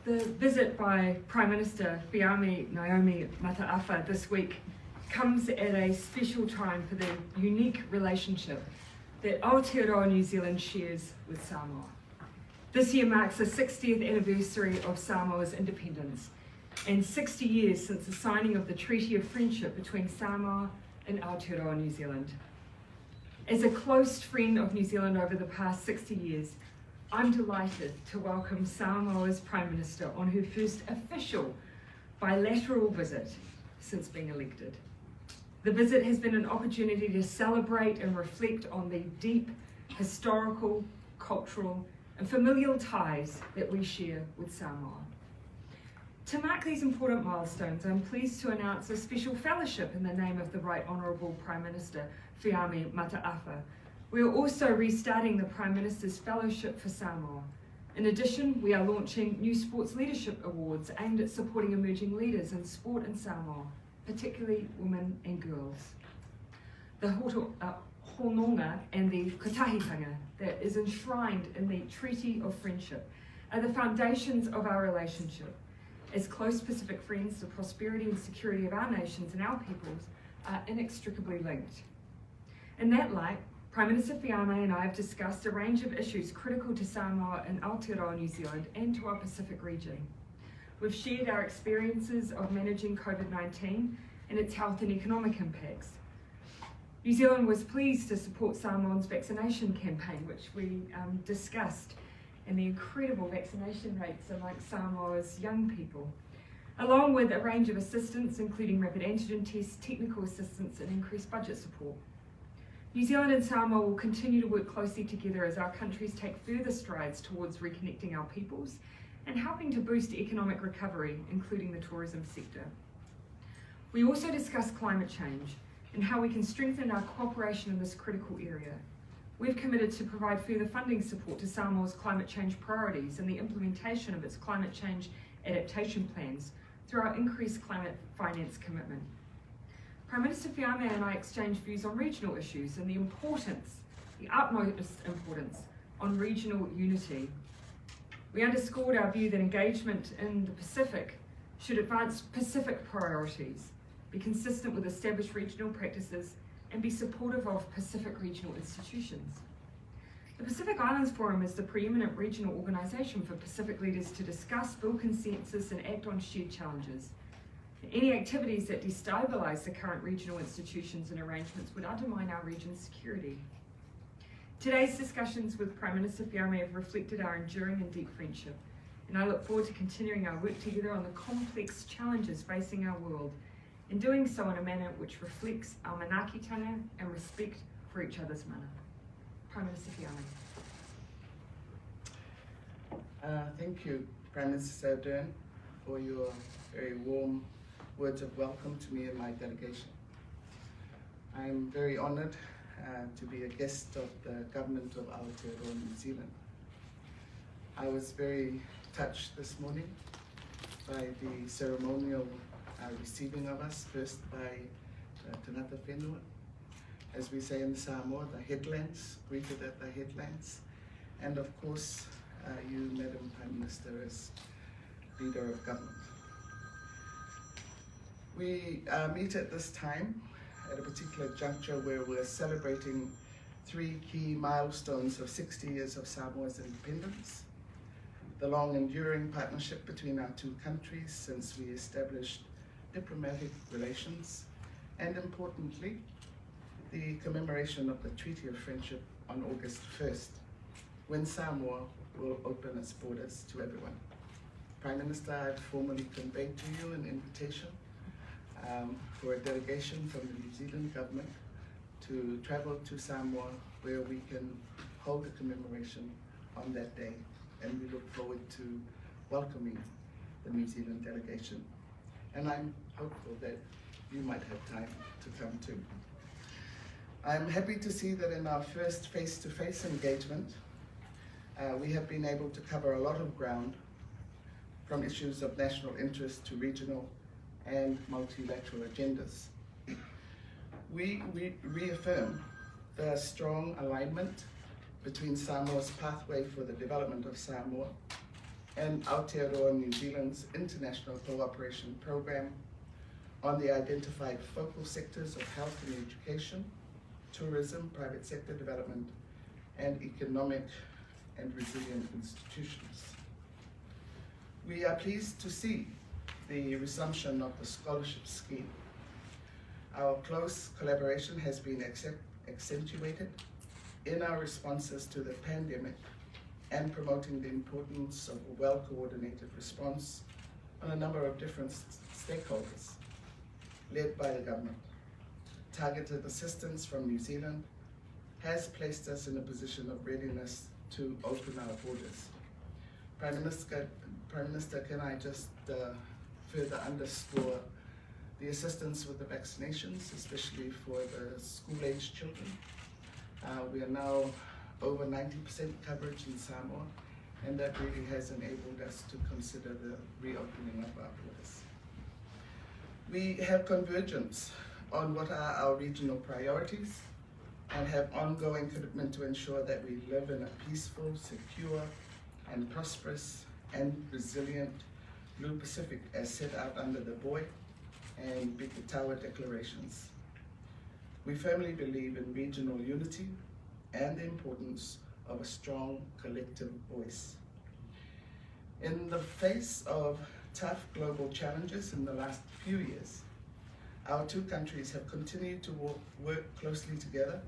The visit by Prime Minister Fiame Naomi Mataafa this week comes at a special time for the unique relationship that Aotearoa New Zealand shares with Samoa. This year marks the 60th anniversary of Samoa's independence and 60 years since the signing of the Treaty of Friendship between Samoa and Aotearoa New Zealand. As a close friend of New Zealand over the past 60 years, I'm delighted to welcome Samoa's Prime Minister on her first official bilateral visit since being elected. The visit has been an opportunity to celebrate and reflect on the deep historical, cultural, and familial ties that we share with Samoa. To mark these important milestones, I'm pleased to announce a special fellowship in the name of the Right Honourable Prime Minister Fiame Mataafa. We are also restarting the Prime Minister's Fellowship for Samoa. In addition, we are launching new sports leadership awards aimed at supporting emerging leaders in sport in Samoa, particularly women and girls. The hononga and the kotahitanga that is enshrined in the Treaty of Friendship are the foundations of our relationship. As close Pacific friends, the prosperity and security of our nations and our peoples are inextricably linked. In that light, Prime Minister Fiame and I have discussed a range of issues critical to Samoa and Aotearoa New Zealand and to our Pacific region. We've shared our experiences of managing COVID-19 and its health and economic impacts. New Zealand was pleased to support Samoa's vaccination campaign, which we discussed, and the incredible vaccination rates amongst Samoa's young people, along with a range of assistance, including rapid antigen tests, technical assistance, and increased budget support. New Zealand and Samoa will continue to work closely together as our countries take further strides towards reconnecting our peoples and helping to boost economic recovery, including the tourism sector. We also discussed climate change and how we can strengthen our cooperation in this critical area. We've committed to provide further funding support to Samoa's climate change priorities and the implementation of its climate change adaptation plans through our increased climate finance commitment. Prime Minister Fiame and I exchanged views on regional issues and the utmost importance on regional unity. We underscored our view that engagement in the Pacific should advance Pacific priorities, be consistent with established regional practices, and be supportive of Pacific regional institutions. The Pacific Islands Forum is the preeminent regional organisation for Pacific leaders to discuss, build consensus, and act on shared challenges. Any activities that destabilise the current regional institutions and arrangements would undermine our region's security. Today's discussions with Prime Minister Fiame have reflected our enduring and deep friendship, and I look forward to continuing our work together on the complex challenges facing our world, and doing so in a manner which reflects our manaakitanga and respect for each other's mana. Prime Minister Fiame. Thank you, Prime Minister Ardern, for your very warm words of welcome to me and my delegation. I'm very honoured to be a guest of the Government of Aotearoa New Zealand. I was very touched this morning by the ceremonial receiving of us, first by Tanata Whenua, as we say in Samoa, the headlands, greeted at the headlands, and of course you, Madam Prime Minister, as Leader of Government. We meet at this time at a particular juncture where we're celebrating three key milestones of 60 years of Samoa's independence, the long enduring partnership between our two countries since we established diplomatic relations, and importantly, the commemoration of the Treaty of Friendship on August 1st, when Samoa will open its borders to everyone. Prime Minister, I've formally conveyed to you an invitation for a delegation from the New Zealand government to travel to Samoa, where we can hold a commemoration on that day, and we look forward to welcoming the New Zealand delegation. And I'm hopeful that you might have time to come too. I'm happy to see that in our first face-to-face engagement, we have been able to cover a lot of ground, from issues of national interest to regional and multilateral agendas. We reaffirm the strong alignment between Samoa's pathway for the development of Samoa and Aotearoa New Zealand's International Cooperation Program on the identified focal sectors of health and education, tourism, private sector development, and economic and resilient institutions. We are pleased to see the resumption of the scholarship scheme. Our close collaboration has been accentuated in our responses to the pandemic and promoting the importance of a well-coordinated response on a number of different stakeholders, led by the government. Targeted assistance from New Zealand has placed us in a position of readiness to open our borders. Prime Minister, can I just further underscore the assistance with the vaccinations, especially for the school-aged children. We are now over 90% coverage in Samoa, and that really has enabled us to consider the reopening of our borders. We have convergence on what are our regional priorities and have ongoing commitment to ensure that we live in a peaceful, secure, and prosperous and resilient Blue Pacific as set out under the Boy and Bikitawa declarations. We firmly believe in regional unity and the importance of a strong collective voice. In the face of tough global challenges in the last few years, our two countries have continued to work closely together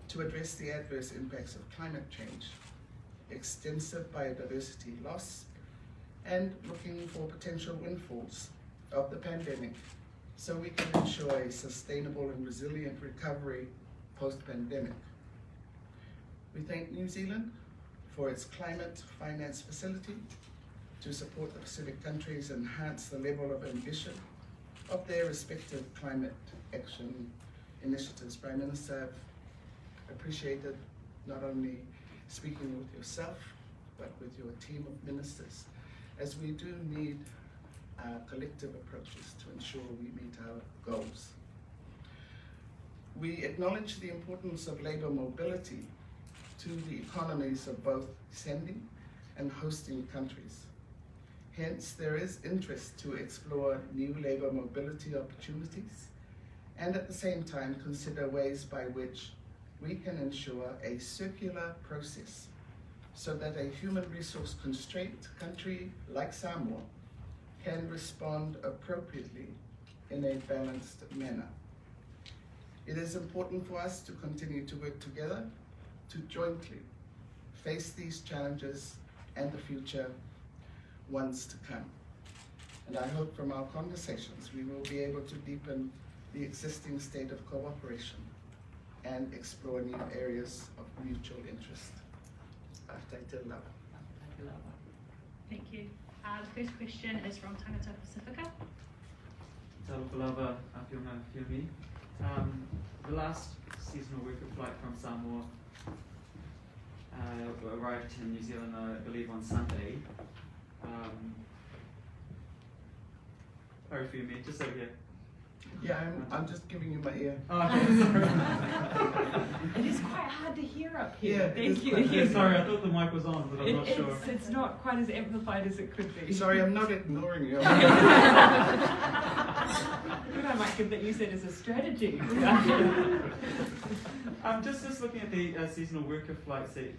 to address the adverse impacts of climate change, extensive biodiversity loss, and looking for potential windfalls of the pandemic so we can ensure a sustainable and resilient recovery post-pandemic. We thank New Zealand for its climate finance facility to support the Pacific countries enhance the level of ambition of their respective climate action initiatives. Prime Minister, I've appreciated not only speaking with yourself, but with your team of ministers, as we do need collective approaches to ensure we meet our goals. We acknowledge the importance of labour mobility to the economies of both sending and hosting countries. Hence, there is interest to explore new labour mobility opportunities and at the same time consider ways by which we can ensure a circular process so that a human resource constrained country like Samoa can respond appropriately in a balanced manner. It is important for us to continue to work together to jointly face these challenges and the future ones to come. And I hope from our conversations we will be able to deepen the existing state of cooperation and explore new areas of mutual interest. Thank you. The first question is from Tangata Pacifica. Fiame. The last seasonal worker flight from Samoa arrived in New Zealand, I believe, on Sunday. Fiame, just over here. Yeah, I'm just giving you my ear. Oh, okay, sorry. It is quite hard to hear up here. Yeah, Thank you. Yeah, sorry, I thought the mic was on, but I'm not sure. It's not quite as amplified as it could be. Sorry, I'm not ignoring you. What I might give that you said as a strategy. Just looking at the seasonal worker flights that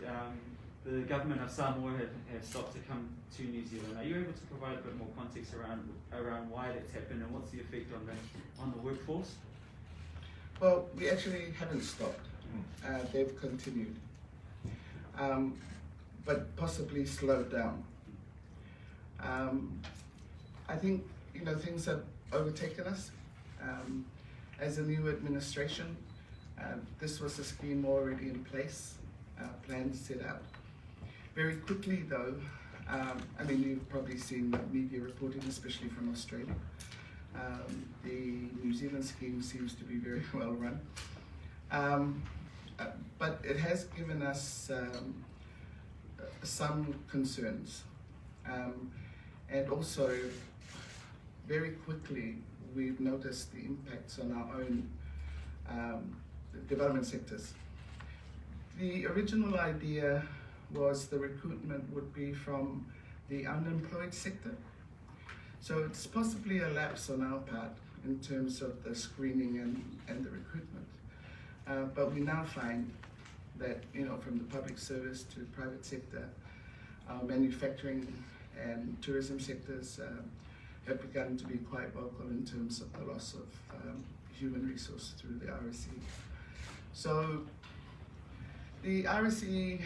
the government of Samoa have stopped to come to New Zealand. Are you able to provide a bit more context around why that's happened and what's the effect on the workforce? Well, we actually haven't stopped. They've continued, but possibly slowed down. I think things have overtaken us. As a new administration, this was a scheme already in place, plans set out. Very quickly though, you've probably seen the media reporting, especially from Australia. The New Zealand scheme seems to be very well run. But it has given us some concerns. And also, very quickly, we've noticed the impacts on our own development sectors. The original idea was the recruitment would be from the unemployed sector. So it's possibly a lapse on our part in terms of the screening and the recruitment. But we now find that, from the public service to private sector, our manufacturing and tourism sectors have begun to be quite vocal in terms of the loss of human resource through the RSE. So the RSE,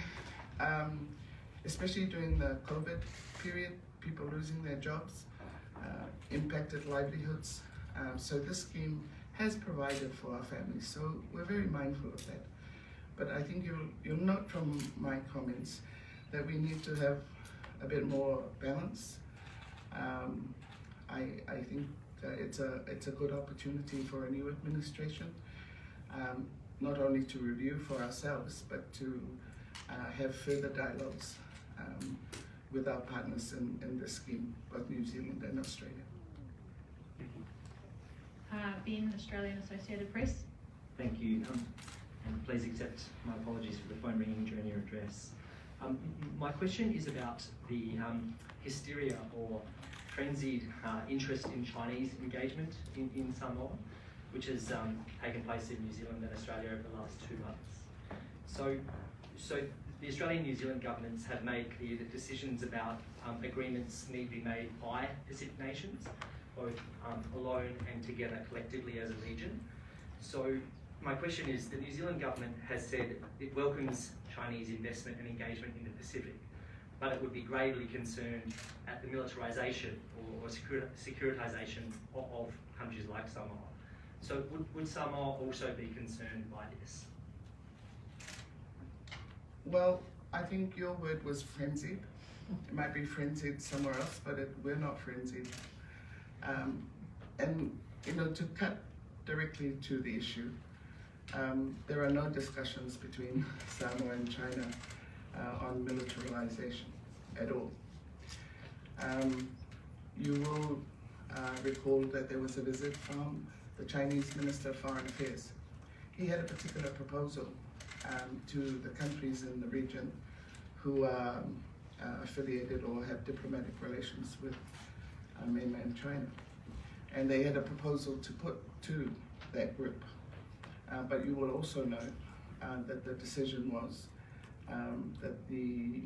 especially during the COVID period, people losing their jobs, impacted livelihoods. So this scheme has provided for our families, so we're very mindful of that. But I think you'll note from my comments that we need to have a bit more balance. I think it's a good opportunity for a new administration, not only to review for ourselves, but to have further dialogues with our partners in this scheme, both New Zealand and Australia. Ben, Australian Associated Press. Thank you, and please accept my apologies for the phone ringing during your address. My question is about the hysteria or frenzied interest in Chinese engagement in Samoa, which has taken place in New Zealand and Australia over the last 2 months. So the Australian and New Zealand governments have made clear that decisions about agreements need to be made by Pacific nations, both alone and together collectively as a region. So my question is, the New Zealand government has said it welcomes Chinese investment and engagement in the Pacific, but it would be gravely concerned at the militarisation or securitisation of countries like Samoa. So would Samoa also be concerned by this? Well, I think your word was frenzied. It might be frenzied somewhere else, but we're not frenzied. And to cut directly to the issue, there are no discussions between Samoa and China on militarization at all. You will recall that there was a visit from the Chinese Minister of Foreign Affairs. He had a particular proposal to the countries in the region who are affiliated or have diplomatic relations with mainland China. And they had a proposal to put to that group. But you will also know that the decision was that the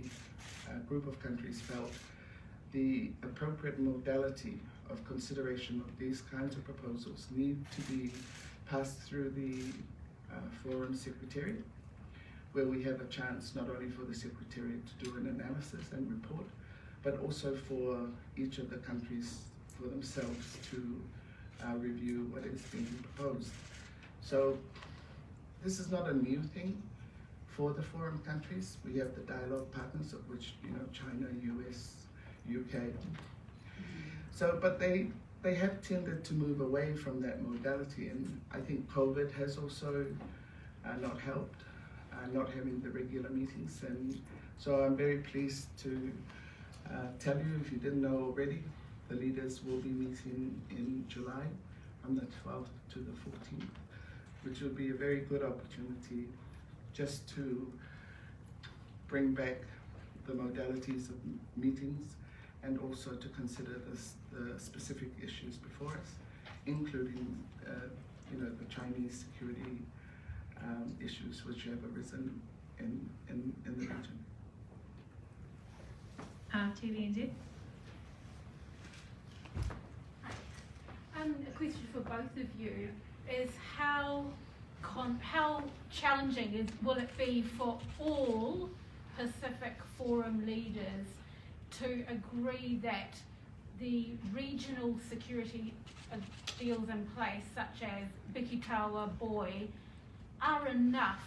group of countries felt the appropriate modality of consideration of these kinds of proposals need to be passed through the Forum Secretariat, where we have a chance not only for the Secretariat to do an analysis and report, but also for each of the countries for themselves to review what is being proposed. So this is not a new thing for the Forum countries. We have the dialogue partners, of which China, US, UK. So, but they have tended to move away from that modality, and I think COVID has also not helped, not having the regular meetings. And so I'm very pleased to tell you, if you didn't know already, the leaders will be meeting in July from the 12th to the 14th, which will be a very good opportunity just to bring back the modalities of meetings and also to consider the specific issues before us, including the Chinese security issues which have arisen in the region. TVNZ. A question for both of you is how challenging will it be for all Pacific Forum leaders to agree that the regional security deals in place, such as Bikitawa, Boy, are enough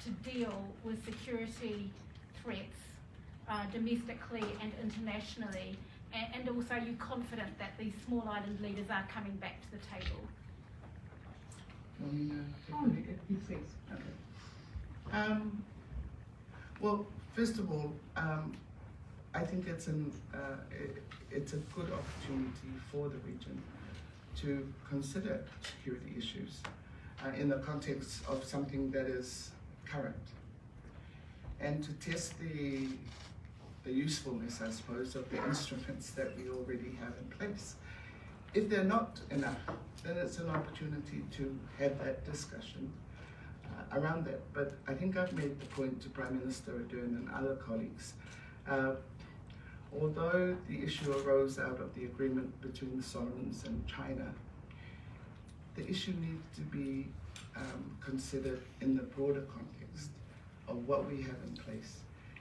to deal with security threats domestically and internationally? And also, are you confident that these small island leaders are coming back to the table? Okay. Well, first of all, I think it's a good opportunity for the region to consider security issues in the context of something that is current, and to test the usefulness, I suppose, of the instruments that we already have in place. If they're not enough, then it's an opportunity to have that discussion around that. But I think I've made the point to Prime Minister Ardern and other colleagues. Although the issue arose out of the agreement between the Solomons and China, the issue needs to be considered in the broader context of what we have in place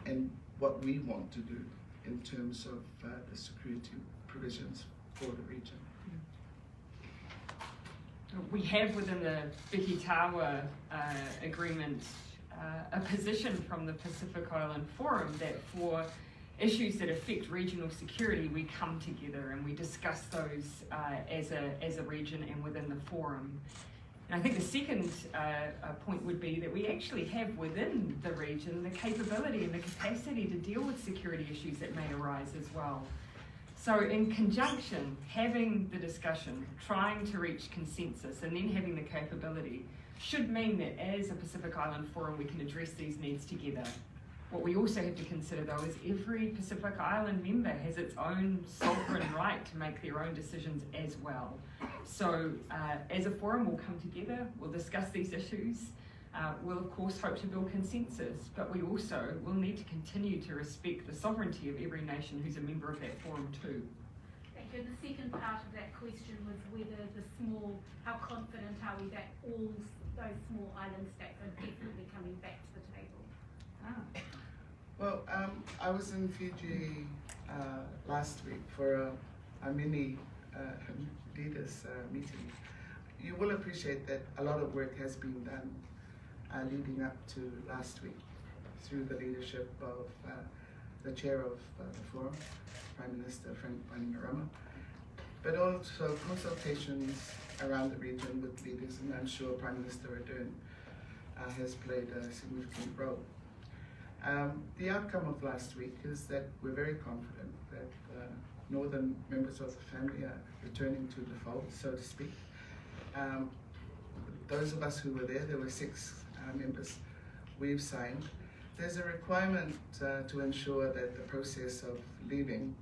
and what we want to do in terms of the security provisions for the region. We have within the Whakitawa agreement a position from the Pacific Island Forum that for issues that affect regional security, we come together and we discuss those as a region and within the forum. And I think the second point would be that we actually have within the region the capability and the capacity to deal with security issues that may arise as well. So in conjunction, having the discussion, trying to reach consensus, and then having the capability should mean that as a Pacific Island Forum we can address these needs together. What we also have to consider though is every Pacific Island member has its own sovereign right to make their own decisions as well. So as a forum we'll come together, we'll discuss these issues, we'll of course hope to build consensus, but we also will need to continue to respect the sovereignty of every nation who's a member of that forum too. Thank you. The second part of that question was whether how confident are we that all those small island states are definitely coming back to the table? Well, I was in Fiji last week for a mini leaders meeting. You will appreciate that a lot of work has been done leading up to last week through the leadership of the chair of the forum, Prime Minister Frank Bainimarama, but also consultations around the region with leaders, and I'm sure Prime Minister Ardern has played a significant role. The outcome of last week is that we're very confident that northern members of the family are returning to the fold, so to speak. Those of us who were there were 6 members, we've signed. There's a requirement to ensure that the process of leaving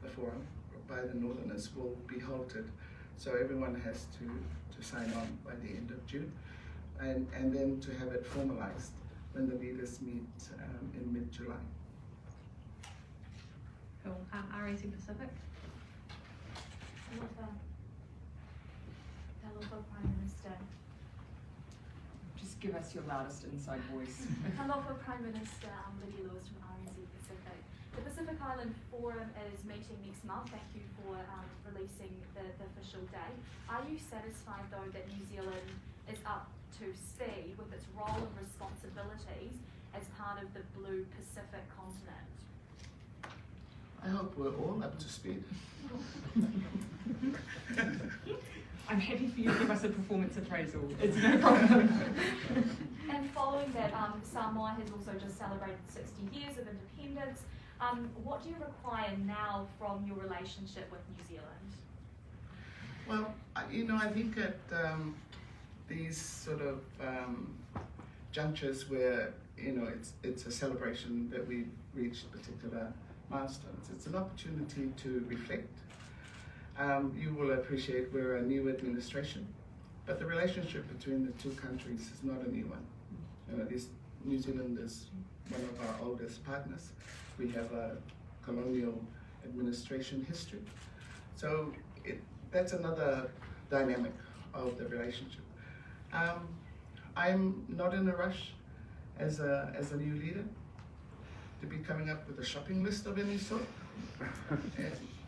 the forum by the northerners will be halted. So everyone has to sign on by the end of June, and then to have it formalized when the leaders meet in mid-July. Cool. RAC Pacific. Hello, Prime Minister. Just give us your loudest inside voice. Hello, Prime Minister. I'm Lydia Lewis from RNZ Pacific. The Pacific Island Forum is meeting next month. Thank you for releasing the official date. Are you satisfied, though, that New Zealand is up to speed with its role and responsibilities as part of the Blue Pacific continent? I hope we're all up to speed. I'm happy for you to give us a performance appraisal. It's no problem. And following that, Samoa has also just celebrated 60 years of independence. What do you require now from your relationship with New Zealand? Well, I think at these sort of junctures where it's a celebration that we've reached particular milestones, it's an opportunity to reflect. You will appreciate we're a new administration, but the relationship between the two countries is not a new one. New Zealand is one of our oldest partners. We have a colonial administration history. So that's another dynamic of the relationship. I'm not in a rush as a new leader to be coming up with a shopping list of any sort.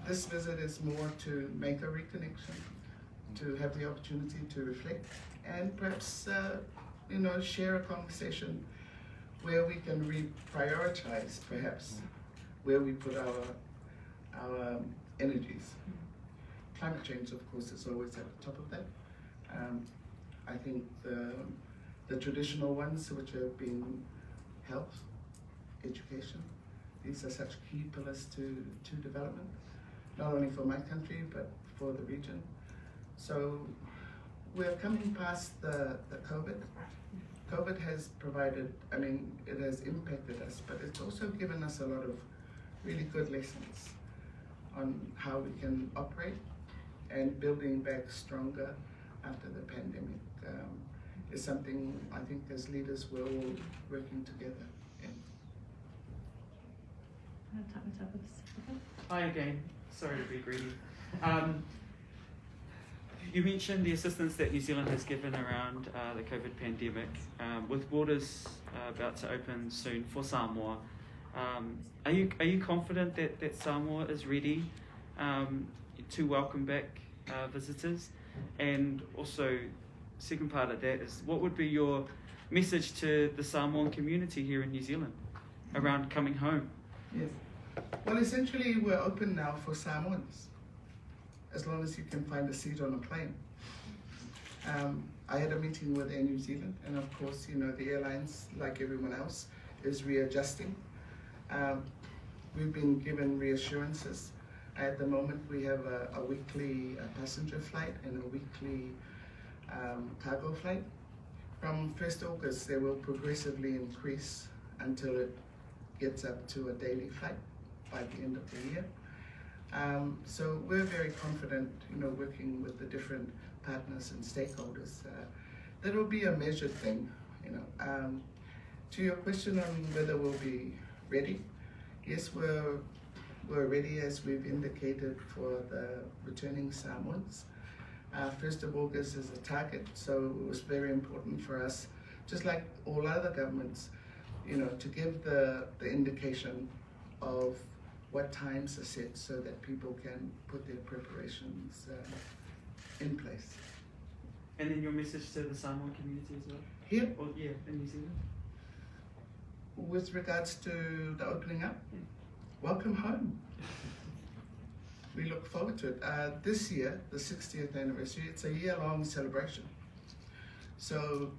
This visit is more to make a reconnection, to have the opportunity to reflect, and perhaps share a conversation where we can reprioritize perhaps where we put our energies. Climate change, of course, is always at the top of that. I think the traditional ones, which have been health, education, these are such key pillars to development, not only for my country, but for the region. So we're coming past the COVID COVID has provided, it has impacted us, but it's also given us a lot of really good lessons on how we can operate, and building back stronger after the pandemic is something I think as leaders we're all working together in. Hi again. Sorry to be greedy. You mentioned the assistance that New Zealand has given around the COVID pandemic. With borders about to open soon for Samoa, are you confident that Samoa is ready to welcome back visitors? And also, second part of that is, what would be your message to the Samoan community here in New Zealand around coming home? Yes. Well, essentially, we're open now for Samoans, as long as you can find a seat on a plane. I had a meeting with Air New Zealand, and of course, the airlines, like everyone else, is readjusting. We've been given reassurances. At the moment, we have a weekly passenger flight and a weekly cargo flight. From 1st August, they will progressively increase until it gets up to a daily flight by the end of the year. So we're very confident, working with the different partners and stakeholders, that will be a measured thing. To your question on whether we'll be ready, yes, we're ready, as we've indicated, for the returning Samoans. 1st of August is a target, so it was very important for us, just like all other governments, to give the indication of what times are set so that people can put their preparations in place. And then your message to the Samoan community as well? Here, Or yeah, in New Zealand? with regards to the opening up, welcome home. We look forward to it. This year, the 60th anniversary, it's a year-long celebration. So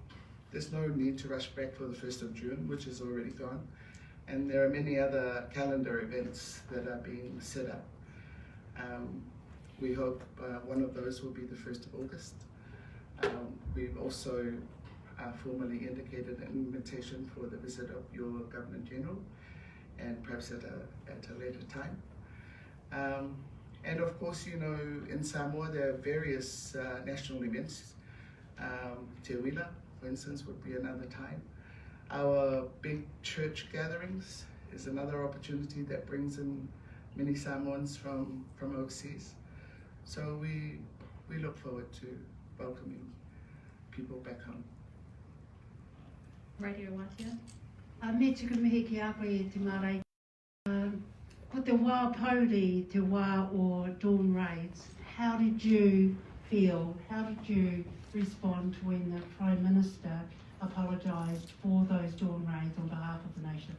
there's no need to rush back for the 1st of June, which is already gone. And there are many other calendar events that are being set up. We hope one of those will be the 1st of August. We've also formally indicated an invitation for the visit of your Governor General, and perhaps at a later time. And of course, in Samoa there are various national events. Te Wila, for instance, would be another time. Our big church gatherings is another opportunity that brings in many Samoans from overseas. So we look forward to welcoming people back home. Radio Watia. Me tuku mihi ki a koe e te marae. Ko te wā pauri, te wā o dawn raids, how did you feel, how did you respond when the Prime Minister apologised for those dawn raids on behalf of the nation?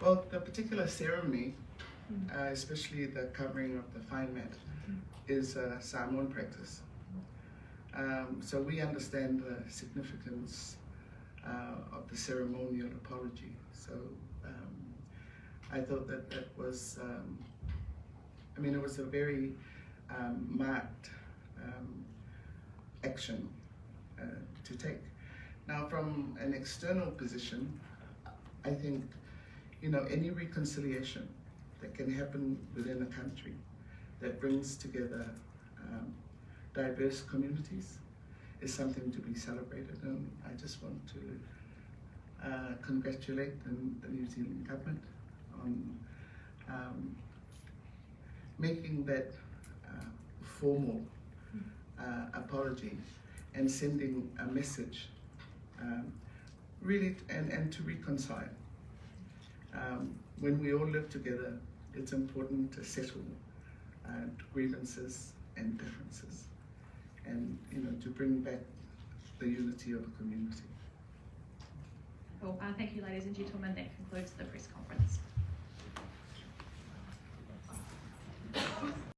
Well, the particular ceremony, especially the covering of the fine mat, is a Samoan practice. So we understand the significance of the ceremonial apology. So I thought that was, it was a very marked action to take. Now, from an external position, I think, any reconciliation that can happen within a country that brings together diverse communities is something to be celebrated, and I just want to congratulate the New Zealand government on making that formal apology and sending a message, really, and to reconcile. When we all live together, it's important to settle grievances and differences, and to bring back the unity of a community. Well, thank you, ladies and gentlemen. That concludes the press conference.